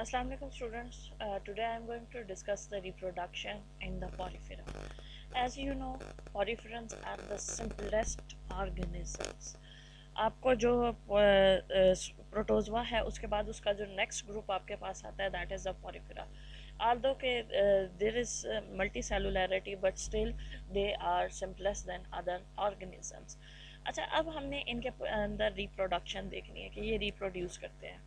Assalamu alaikum students. Today I am going to discuss the reproduction in the porifera. As you know, poriferans are the simplest organisms. आपको जो protozoa है उसके बाद उसका जो next group आपके पास आता है that is the Porifera. Although there is multicellularity but still they are simplest than other organisms. अच्छा, अब हमने इनके अंदर रिप्रोडक्शन देखनी है कि ये रिप्रोड्यूस करते हैं.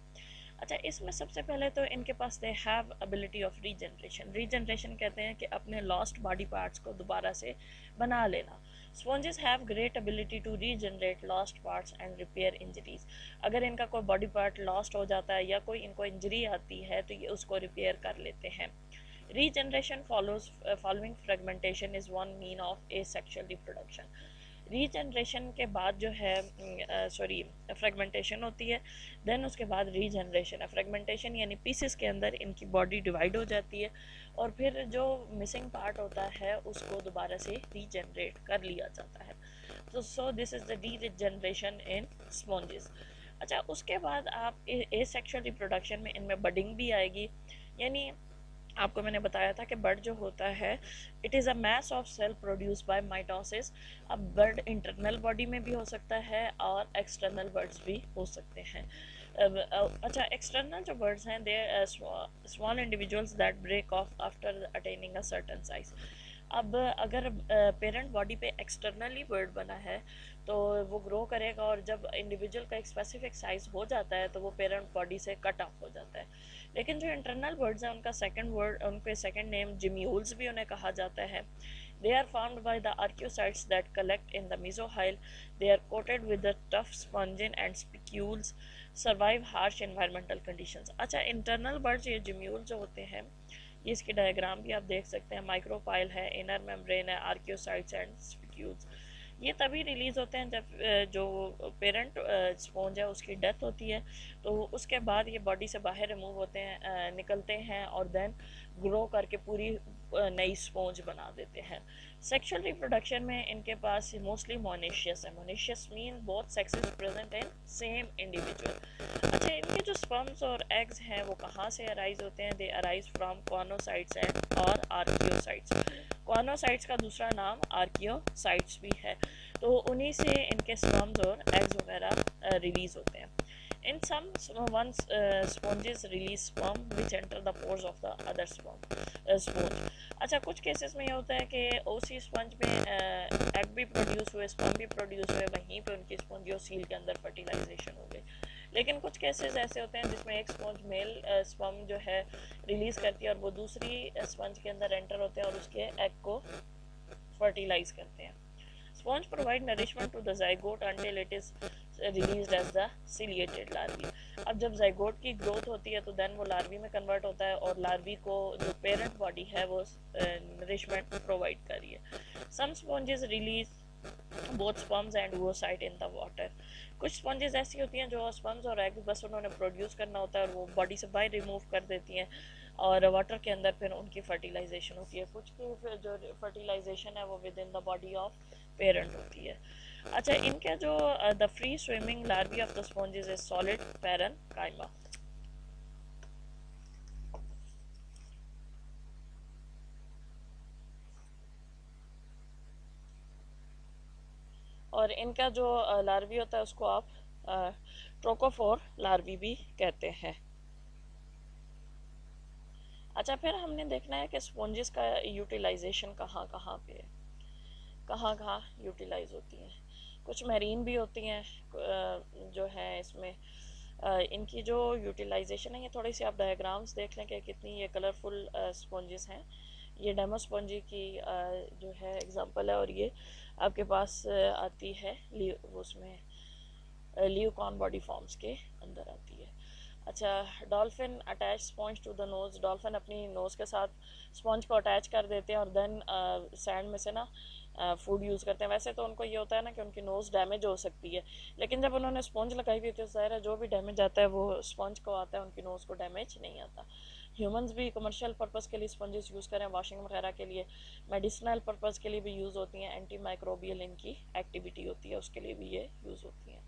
अच्छा, इसमें सबसे पहले तो इनके पास they have ability of regeneration कहते हैं कि अपने लॉस्ट बॉडी पार्ट्स को दोबारा से बना लेना. Sponges have great ability to regenerate lost parts and repair injuries. अगर इनका कोई बॉडी पार्ट लॉस्ट हो जाता है या कोई इनको इंजरी आती है तो ये उसको रिपेयर कर लेते हैं. Regeneration following fragmentation is one mean of asexual reproduction. Regeneration के बाद जो है फ्रेगमेंटेशन होती है, देन उसके बाद रीजनरेशन है. फ्रेगमेंटेशन यानी पीसेस के अंदर इनकी बॉडी डिवाइड हो जाती है और फिर जो मिसिंग पार्ट होता है उसको दोबारा से रीजनरेट कर लिया जाता है. तो so this is the regeneration in sponges. अच्छा, उसके बाद आप एसेक्सुअल रिप्रोडक्शन में इनमें बडिंग भी आएगी. यानी आपको मैंने बताया था कि बर्ड जो होता है it is a mass of cell produce by mitosis. अब बर्ड इंटरनल बॉडी में भी हो सकता है और एक्सटर्नल बर्ड्स भी हो सकते हैं. अच्छा, एक्सटर्नल जो बर्ड्स हैं they small individuals that break off after attaining a certain size. अब अगर पेरेंट बॉडी पे एक्सटर्नली बर्ड बना है तो वो ग्रो करेगा और जब इंडिविजुअल का एक स्पेसिफिक साइज हो जाता है तो वो पेरेंट बॉडी से कट ऑफ हो जाता है. लेकिन जो इंटरनल बर्ड्स हैं उनके सेकंड नेम जिम्यूल्स भी उन्हें कहा जाता है. They are formed by the archaeocytes that collect in the mesohyl. They are coated with the tough spongin and spicules. Survive harsh environmental conditions. अच्छा, इंटरनल बर्ड्स ये जिम्यूल जो होते हैं ये इसकी डायग्राम भी आप देख सकते हैं. माइक्रोपाइल है, इनर मेम्ब्रेन है, आर्कियोसाइट्स एंड स्पिक्यूल्स. ये तभी रिलीज़ होते हैं जब जो पेरेंट स्पॉन्ज है उसकी डेथ होती है तो उसके बाद ये बॉडी से बाहर रिमूव होते हैं, निकलते हैं और देन ग्रो करके पूरी नई स्पॉन्ज बना देते हैं. सेक्सुअल रिप्रोडक्शन में इनके पास मोस्टली मोनेशियस है. Monoecious mean both sexes present in same individual. अच्छा, इनके जो स्पर्म्स और एग्स हैं वो कहाँ से अराइज होते हैं? दे अराइज फ्रॉम कॉनोसाइट्स एंड और आर्कियोसाइट्स. कॉनोसाइट्स का दूसरा नाम आर्कियोसाइट्स भी है. तो उन्हीं से इनके स्पर्म्स और एग्स वगैरह रिलीज होते हैं. In some one sponges release sperm which enter the pores of the other sponge. अच्छा, कुछ केसेस में ये होता है कि उसी स्पंज में एग भी प्रोड्यूस हुए, स्पर्म भी प्रोड्यूस हुए, वहीं पे उनकी स्पॉन्जियोसील के अंदर फर्टिलाइजेशन हो गई. लेकिन कुछ केसेस ऐसे होते हैं जिसमें एक स्पॉन्ज मेल स्पर्म जो है रिलीज करती है और वो दूसरी स्पंज के अंदर एंटर होते हैं और उसके एग को फर्टिलाइज करते हैं. Sponge provide nourishment to the zygote until it is released as the ciliated larvae. अब जब zygote की ग्रोथ होती है तो देन वो लार्वी में कन्वर्ट होता है और लार्वी को जो पेरेंट बॉडी है वो नरिशमेंट प्रोवाइड कर रही है. Some sponges release both sperms and oocyte in the water. कुछ स्पॉन्जेस ऐसी होती हैं जो स्पर्म्स और एग बस उन्होंने प्रोड्यूस करना होता है और वो बॉडी से बाहर रिमूव कर देती हैं और वाटर के अंदर फिर उनकी फर्टिलाइजेशन होती है. कुछ की जो फर्टिलाइजेशन है वो with in the body of parent होती है. अच्छा, इनके जो the free swimming larvae of the sponges is solid parenchyma. और इनका जो लार्वी होता है उसको आप ट्रोकोफोर लार्वी भी कहते हैं. अच्छा, फिर हमने देखना है कि स्पॉन्जेस का यूटिलाइजेशन कहाँ कहाँ पे है, कहाँ कहाँ यूटिलाइज होती हैं. कुछ मैरीन भी होती हैं जो है इसमें इनकी जो यूटिलाइजेशन है ये थोड़ी सी आप डायग्राम्स देख लें कि कितनी ये कलरफुल स्पॉन्जेस हैं. ये डेमोस्पॉन्जी की जो है एग्जांपल है और ये आपके पास आती है उसमें ल्यूकॉन बॉडी फॉर्म्स के अंदर आती है. अच्छा, dolphin attach sponge to the nose. Dolphin अपनी नोज़ के साथ स्पॉन्ज को अटैच कर देते हैं और देन सैंड में से ना फूड यूज़ करते हैं. वैसे तो उनको ये होता है ना कि उनकी नोज़ डैमेज हो सकती है, लेकिन जब उन्होंने स्पॉन्ज लगाई हुई थी तो ज़ाहिर है जो भी डैमेज आता है वो स्पॉन्ज को आता है, उनकी नोज़ को डैमेज नहीं आता. ह्यूमंस भी कमर्शियल पर्पज़ के लिए स्पॉन्जेस यूज़ करें, वॉशिंग वगैरह के लिए, मेडिसिनल पर्पज़ के लिए भी यूज़ होती हैं, एंटी माइक्रोबियल इनकी एक्टिविटी होती है उसके लिए भी ये यूज़ होती हैं.